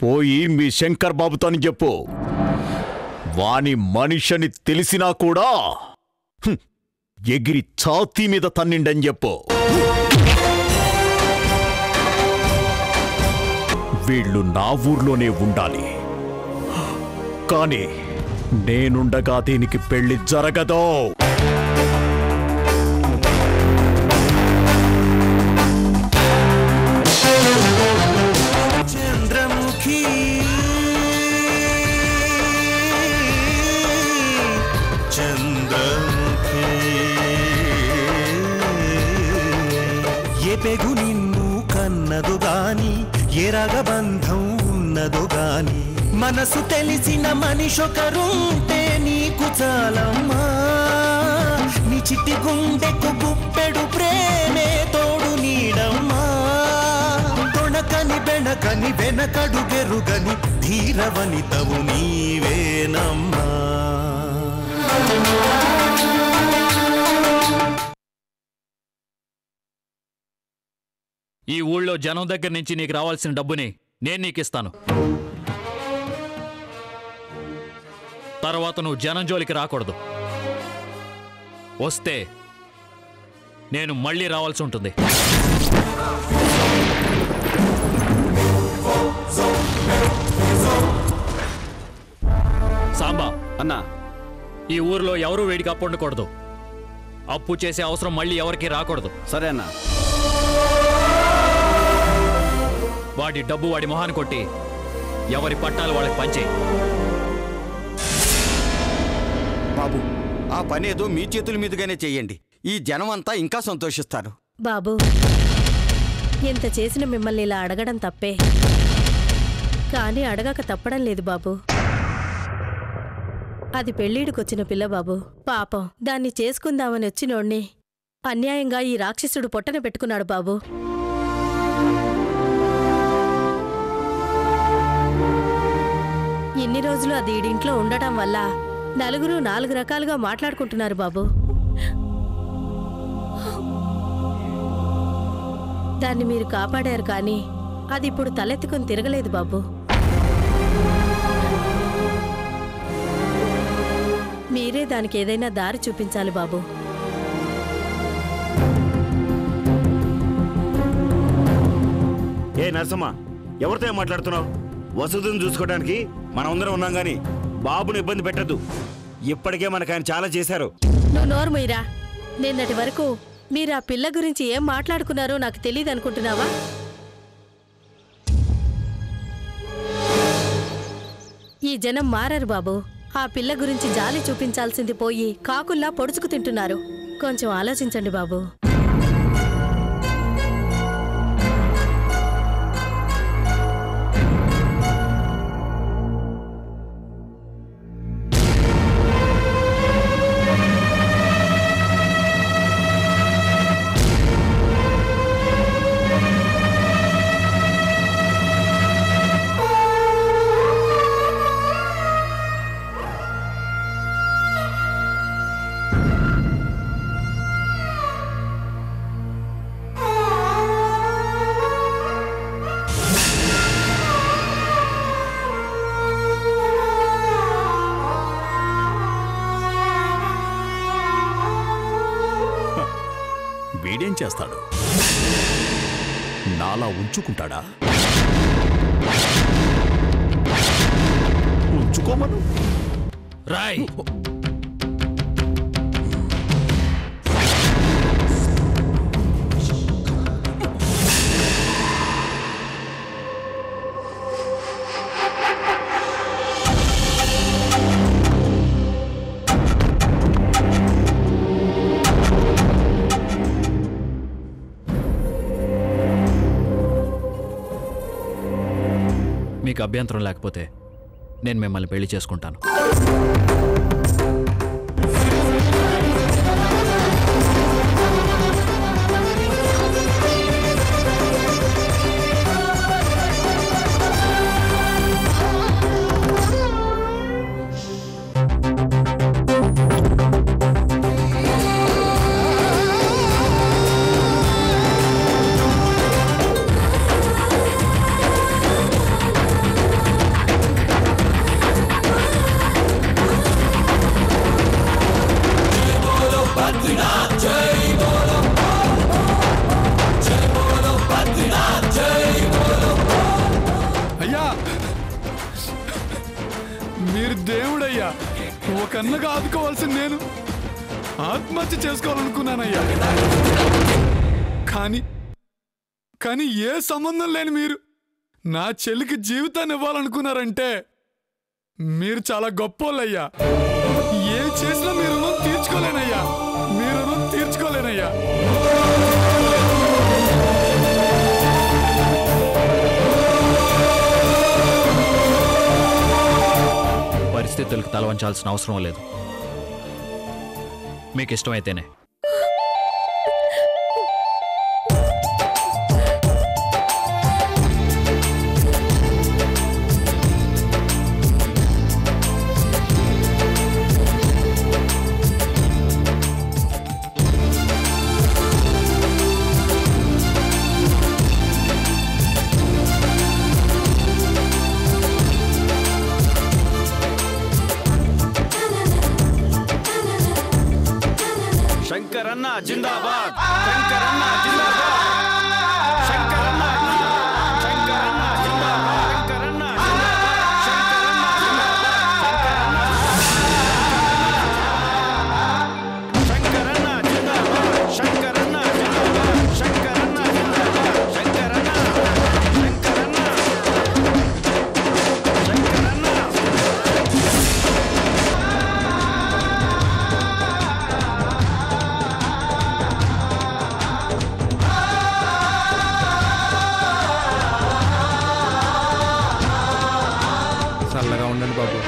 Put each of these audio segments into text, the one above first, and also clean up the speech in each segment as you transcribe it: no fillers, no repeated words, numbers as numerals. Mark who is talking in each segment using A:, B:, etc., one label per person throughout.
A: పోయి మీ శంకర్ బాబుతోని చెప్పు, వాని మనిషిని తెలిసినా కూడా ఎగిరి ఛాతీ మీద తన్నిండని చెప్పు. వీళ్ళు నా ఊర్లోనే ఉండాలి, కానీ నేనుండగా దీనికి పెళ్లి జరగదు.
B: చంద్రముఖి చంద్రముఖి ఏ పెగు నిన్ను కన్నదు గాని, ఏ రగబంధం ఉన్నదు గాని, మనసు తెలిసిన మనిషొకరుంటే నీకు చాలమ్మా. నీ చిట్టి గుండెకు గుప్పెడు ప్రేమే తోడు నీడమ్మా. తొణకని బెణకని వెనకడు గెరుగని ధీరవనితవు నీవేనమ్మా.
C: ఈ ఊళ్ళో జనం దగ్గర నుంచి నీకు రావాల్సిన డబ్బుని నేను నీకిస్తాను. తర్వాత నువ్వు జనం జోలికి రాకూడదు. వస్తే నేను మళ్ళీ రావాల్సి ఉంటుంది. సాంబా
D: అన్నా,
C: ఈ ఊరిలో ఎవరూ వేడికి అప్పు ఉండకూడదు. అప్పు చేసే అవసరం మళ్ళీ ఎవరికి రాకూడదు.
D: సరే అన్నా.
C: వాడి డబ్బు వాడి మొహాన్ని కొట్టి ఎవరి పట్టాలు వాళ్ళకి పంచేయి.
E: బాబు, ఆ పనేదో మీ చేతుల మీదుగానే చెయ్యండి. ఈ జనం అంతా ఇంకా సంతోషిస్తారు.
F: బాబు, ఎంత చేసిన మిమ్మల్ని ఇలా అడగడం తప్పే, కానీ అడగక తప్పడం లేదు బాబు. అది పెళ్ళిడికొచ్చిన పిల్ల బాబు. పాపం దాన్ని చేసుకుందామని వచ్చినోణ్ణి అన్యాయంగా ఈ రాక్షసుడు పొట్టన పెట్టుకున్నాడు బాబు. ఇన్ని రోజులు అది ఈడింట్లో ఉండటం వల్ల నలుగురు 4 రకాలుగా మాట్లాడుకుంటున్నారు బాబు. దాన్ని మీరు కాపాడారు, కానీ అది ఇప్పుడు తలెత్తుకుని తిరగలేదు బాబు. మీరే దానికి ఏదైనా దారి చూపించాలి బాబు.
G: ఏ నరసమ్మ, ఎవరితో మాట్లాడుతున్నావు? వసతులను చూసుకోవడానికి మనమందరం ఉన్నాం గాని బాబుని ఇబ్బంది పెట్టద్దు. ఇప్పటికే మనకు ఆయన చాలా చేశారు.
F: నువ్వు నోర్మయ్యరా. నిన్నటి వరకు మీరు ఆ పిల్ల గురించి ఏం మాట్లాడుకున్నారో నాకు తెలియదు అనుకుంటున్నావా? ఈ జనం మారరు బాబు. ఆ పిల్ల గురించి జాలి చూపించాల్సింది పోయి కాకుల్లా పొడుచుకు తింటున్నారు. కొంచెం ఆలోచించండి బాబు.
A: వీడేం చేస్తాడు? నాలా ఉంచుకుంటాడా? ఉంచుకోమను.
C: రాయ్, మీకు అభ్యంతరం లేకపోతే నేను మిమ్మల్ని పెళ్లి చేసుకుంటాను.
D: మీరు దేవుడయ్యా. ఒక అన్నగా ఆదుకోవాల్సింది నేను ఆత్మహత్య చేసుకోవాలనుకున్నానయ్యా. కానీ ఏ సంబంధం లేని మీరు నా చెల్లికి జీవితాన్ని ఇవ్వాలనుకున్నారంటే మీరు చాలా గొప్పోళ్ళయ్యా. ఏం చేసినా మీరు రుణం తీర్చుకోలేనయ్యా. మీరు రుణం తీర్చుకోలేనయ్యా.
C: పరిస్థితులకు తలవంచాల్సిన అవసరం లేదు. మీకు ఇష్టమైతేనే.
E: శంకరన్న జిందాబాద్. శంకరన్న జిందాబాద్. శంకరన్న శంకరన్న జిందాబాద్. శంకరన్న శంకరన్న శంకరన్న జిందాబాద్. శంకరన్న జిందాబాద్. శంకరన్న జిందాబాద్. శంకరన్న శంకరన్న శంకరన్న.
D: చల్లగా ఉండండి బాబు.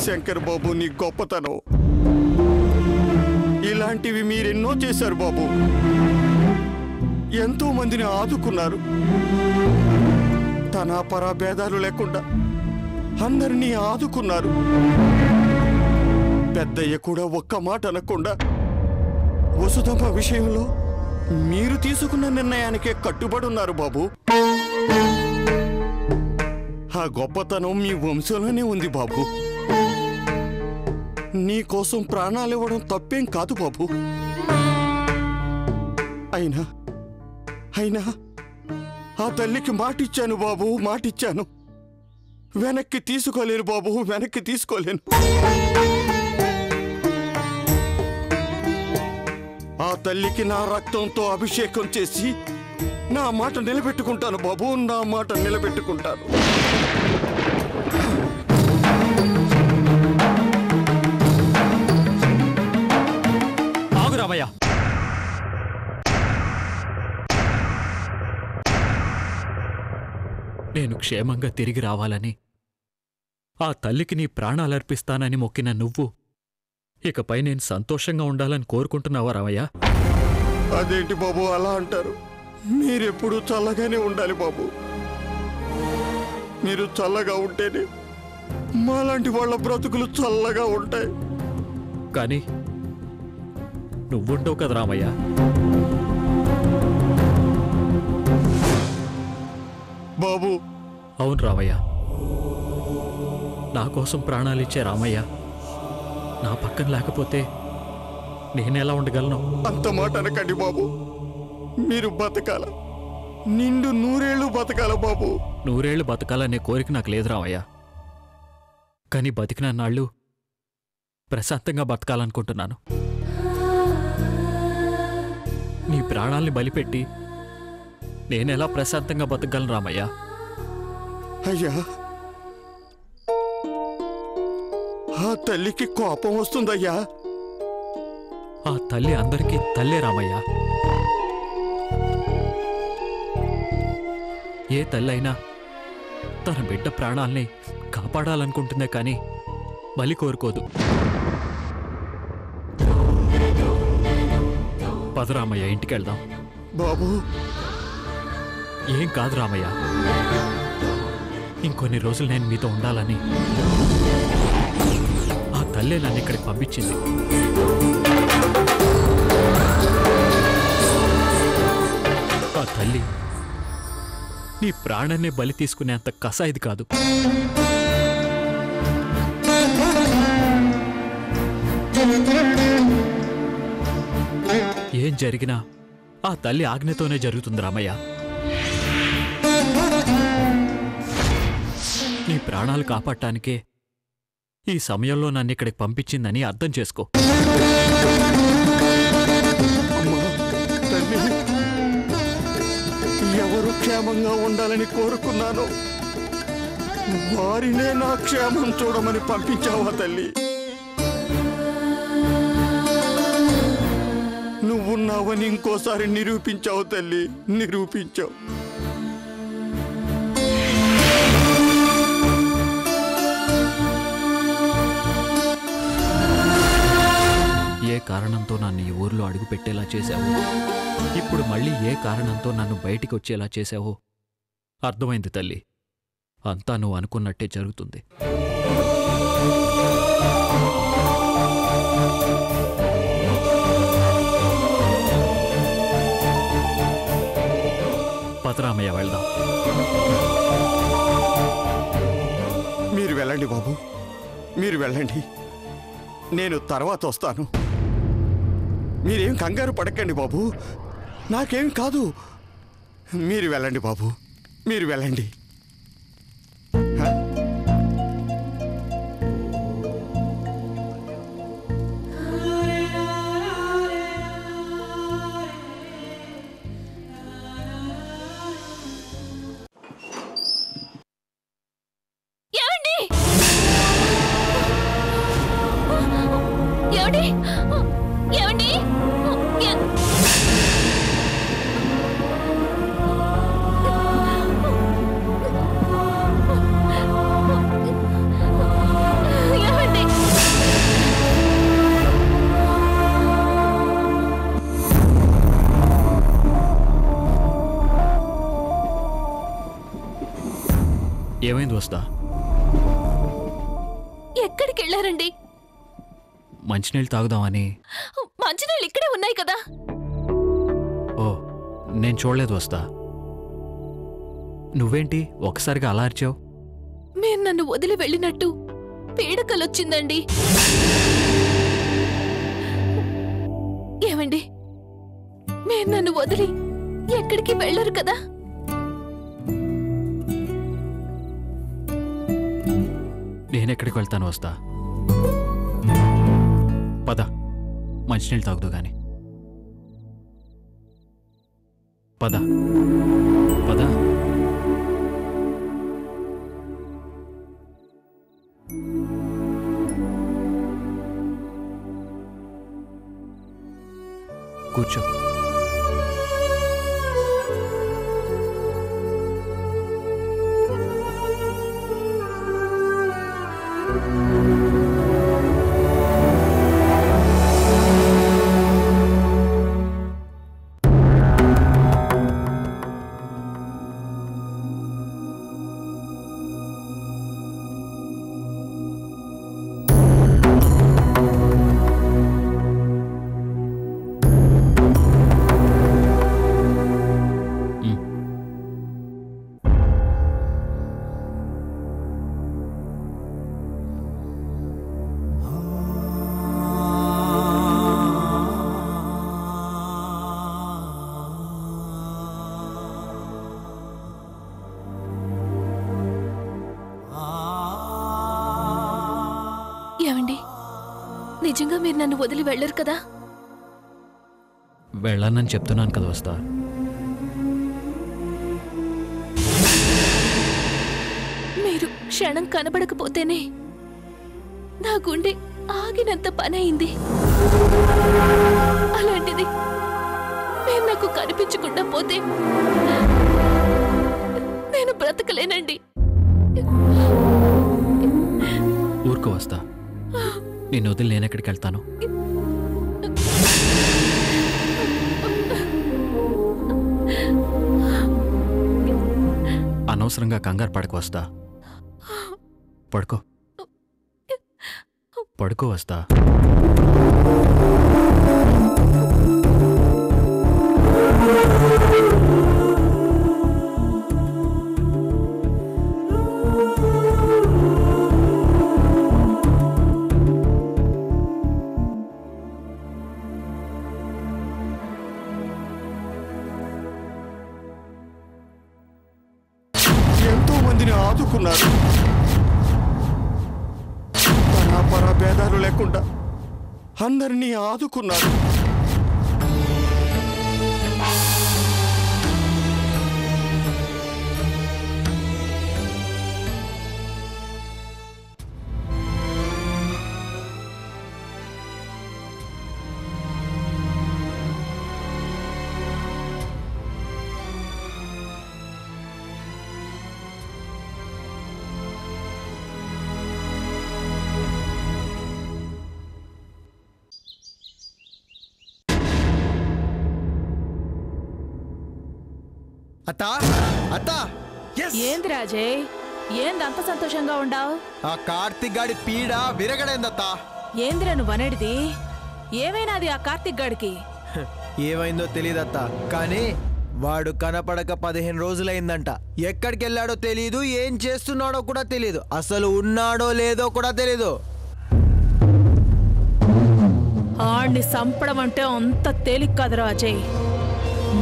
E: శంకర్ బాబు, నీ గొప్పతనం. ఇలాంటివి మీరెన్నో చేశారు బాబు. ఎంతో మందిని ఆదుకున్నారు. తన పరాభేదాలు లేకుండా అందరినీ ఆదుకున్నారు. పెద్దయ్య కూడా ఒక్క మాట అనకుండా వసుధమ్మ విషయంలో మీరు తీసుకున్న నిర్ణయానికే కట్టుబడి ఉన్నారు బాబు. ఆ గొప్పతనం మీ వంశంలోనే ఉంది బాబు. నీ కోసం ప్రాణాలు ఇవ్వడం తప్పేం కాదు బాబు. అయినా ఆ తల్లికి మాటిచ్చాను బాబు, మాటిచ్చాను. వెనక్కి తీసుకోలేను బాబు, వెనక్కి తీసుకోలేను. ఆ తల్లికి నా రక్తంతో అభిషేకం చేసి నా మాట నిలబెట్టుకుంటాను బాబు, నా మాట నిలబెట్టుకుంటాను.
C: రామయ్య, నేను క్షేమంగా తిరిగి రావాలని, ఆ తల్లికి నీ ప్రాణాలర్పిస్తానని మొక్కిన నువ్వు ఇకపై నేను సంతోషంగా ఉండాలని కోరుకుంటున్నావా రామయ్య?
E: అదేంటి బాబు అలా అంటారు? మీరెప్పుడు చల్లగానే ఉండాలి బాబు. మీరు చల్లగా ఉంటేనే మాలాంటి వాళ్ళ బ్రతుకులు చల్లగా ఉంటాయి.
C: కానీ నువ్వుండవు కదా రామయ్య.
E: బాబు.
C: అవును రామయ్య, నా కోసం ప్రాణాలిచ్చే రామయ్య నా పక్కన లేకపోతే నేనెలా ఉండగలను?
E: అంత మాట అనకండి బాబు. మీరు బతకాల, నిండు 100 ఏళ్ళు బతకాల బాబు.
C: నూరేళ్లు బతకాలనే కోరిక నాకు లేదు రామయ్య. కానీ బతికిన నాళ్ళు ప్రశాంతంగా బతకాలనుకుంటున్నాను. నీ ప్రాణాల్ని బలిపెట్టి నేనెలా ప్రశాంతంగా బతకగలను రామయ్య?
E: అయ్యా, ఆ తల్లికి కోపం వస్తుందయ్యా.
C: ఆ తల్లి అందరికీ తల్లే రామయ్య. ఏ తల్లైనా తన బిడ్డ ప్రాణాల్ని కాపాడాలనుకుంటుందే కానీ బలి కోరుకోదు. పద రామయ్య, ఇంటికెళ్దాం.
E: బాబు,
C: ఏం కాదు రామయ్య, ఇంకొన్ని రోజులు నేను మీతో ఉండాలని ఆ తల్లే నన్ను ఇక్కడికి పంపించింది. ఆ తల్లి నీ ప్రాణాన్నే బలి తీసుకునేంత కసాయిది కాదు. ఏం జరిగినా ఆ తల్లి ఆజ్ఞతోనే జరుగుతుంది రామయ్య. నీ ప్రాణాలు కాపాడటానికే ఈ సమయంలో నన్ను ఇక్కడికి పంపించిందని అర్థం చేసుకో.
E: తల్లి, ఎవరు క్షేమంగా ఉండాలని కోరుకున్నానో వారినే నా క్షేమం చూడమని పంపించావా తల్లి? నువ్వున్నావని ఇంకోసారి నిరూపించావు తల్లి, నిరూపించావు.
C: ఏ కారణంతో నన్ను ఈ ఊర్లో అడుగు పెట్టేలా చేశావో, ఇప్పుడు మళ్ళీ ఏ కారణంతో నన్ను బయటికి వచ్చేలా చేశావో అర్థమైంది తల్లి. అంతా నువ్వు అనుకున్నట్టే జరుగుతుంది. పదరామయ్య, వెళ్దాం.
E: మీరు వెళ్ళండి బాబు, మీరు వెళ్ళండి. నేను తర్వాత వస్తాను. మీరేం కంగారు పడకండి బాబు, నాకేం కాదు. మీరు వెళ్ళండి బాబు, మీరు వెళ్ళండి.
C: ఏమైంది వస్తా?
H: ఎక్కడికి వెళ్ళారండి?
C: మంచినీళ్ళు తాగుదామని.
H: మంచినీళ్ళు ఇక్కడే ఉన్నాయి కదా.
C: ఓ, నేను చూడలేదు వస్తా. నువ్వేంటి ఒకసారిగా అలా అరిచావు?
H: మీరు నన్ను వదిలి వెళ్ళినట్టు పీడకలొచ్చిందండి. ఏమండి, మీరు నన్ను వదిలి ఎక్కడికి వెళ్ళరు కదా?
C: నేనెక్కడికి వెళ్తాను వస్తా? పద, మంచినీళ్ళు తాగుదు గాని. పద పద. కూర్చో.
H: నిజంగా మీరు నన్ను వదిలి వెళ్ళరు కదా?
C: వెళ్ళానని చెప్తున్నాను కదా వస్తా.
H: మీరు క్షణం కనబడకపోతేనే నా గుండె ఆగినంత పని అయింది. అలాంటిది మీరు నాకు కనిపించకుండా పోతే నేను బ్రతకలేనండి.
C: ఊరుకో వస్తా. నిన్ను వదిలి నేనెక్కడికి వెళ్తాను? అనవసరంగా కంగారు పడకు వస్తా. పడుకో పడుకో వస్తా.
E: ఎంతో మందిని ఆదుకున్నారు. పరాపర భేదాలు లేకుండా అందరినీ ఆదుకున్నారు.
I: అత్తా అత్తా
J: ఏంది రాజయ్, ఏందంత సంతోషంగా ఉండావు?
I: ఆ కార్తిక్ గాడి పీడ విరగడైందత్తా.
J: ఏందిరా నువ్వనేటిది? ఏమైనాది ఆ కార్తిక్ గాడికి?
I: ఏమైందో తెలీదత్తా, కానీ వాడు కనపడక 15 రోజులైందంట. ఎక్కడికి వెళ్ళాడో తెలీదు, ఏం చేస్తున్నాడో కూడా తెలీదు, అసలు ఉన్నాడో లేదో కూడా తెలీదు.
J: ఆడిని సంపడం అంటే అంత తేలిక కాదురా అజయ్.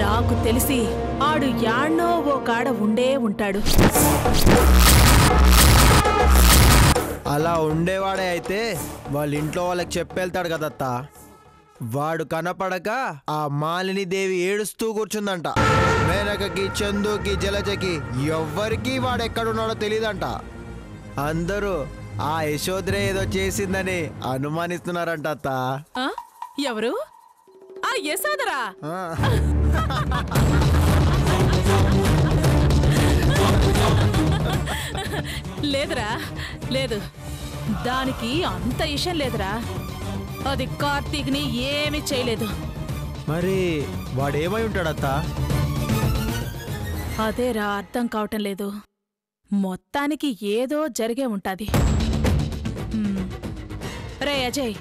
J: నాకు తెలిసి ఆడు యాడ్నో ఓ కాడ ఉండే ఉంటాడు.
I: అలా ఉండేవాడే అయితే వాళ్ళ ఇంట్లో వాళ్ళకి చెప్పేళ్తాడు కదత్తా. వాడు కనపడక ఆ మాలిని దేవి ఏడుస్తూ కూర్చుందంట. మేనకకి, చందుకి, జలజకి ఎవ్వరికి వాడెక్కడున్నాడో తెలీదంట. అందరూ ఆ యశోద్రే ఏదో చేసిందని అనుమానిస్తున్నారంట అత్తా.
J: ఎవరు? ఆ యశోదరా? లేదురా, లేదు, దానికి అంత ఇష్టం లేదురా. అది కార్తీక్ని ఏమీ చేయలేదు.
I: మరి వాడేమై ఉంటాడత్తా?
J: అదేరా అర్థం కావటం లేదు. మొత్తానికి ఏదో జరిగే ఉంటాది. రే అజయ్,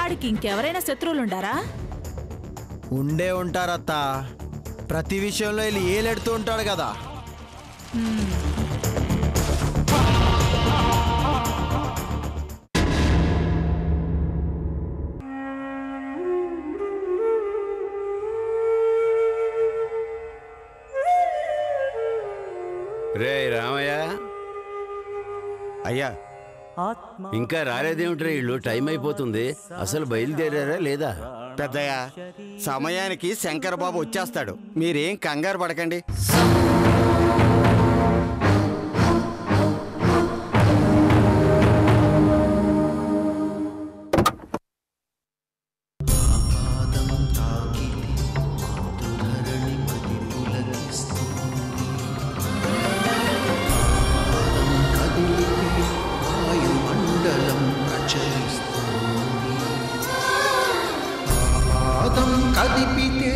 J: ఆడికి ఇంకెవరైనా శత్రువులుండారా?
I: ఉండే ఉంటారత్తా. ప్రతి విషయంలో వెళ్ళి ఏలెడుతూ ఉంటాడు కదా.
K: రే రామయ్య,
E: అయ్యా
K: ఇంకా రాలేదేమిట్రా? ఇల్లు టైం అయిపోతుంది. అసలు బయలుదేరారా లేదా?
E: పెద్దయ్య, సమయానికి శంకర్ బాబు వచ్చేస్తాడు, మీరేం కంగారు పడకండి.
B: కదిపితే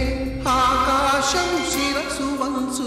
B: ఆకాశం శిరసు వంచు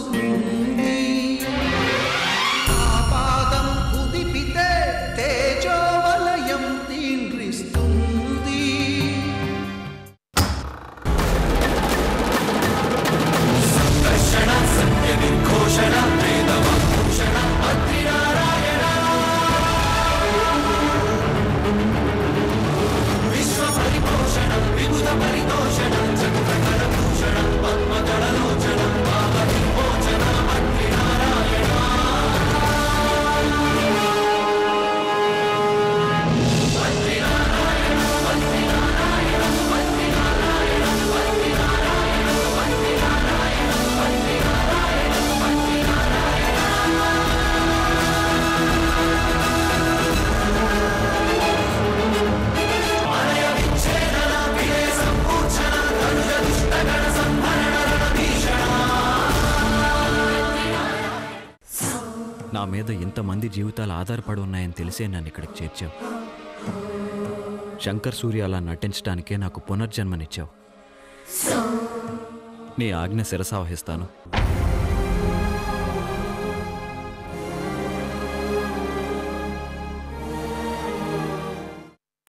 C: మీద ఇంతమంది జీవితాలు ఆధారపడి ఉన్నాయని తెలిసే నన్ను ఇక్కడికి చేర్చావు. శంకర్ సూర్య అలా నటించడానికే నాకు పునర్జన్మనిచ్చావు. నీ ఆజ్ఞ శిరసావహిస్తాను.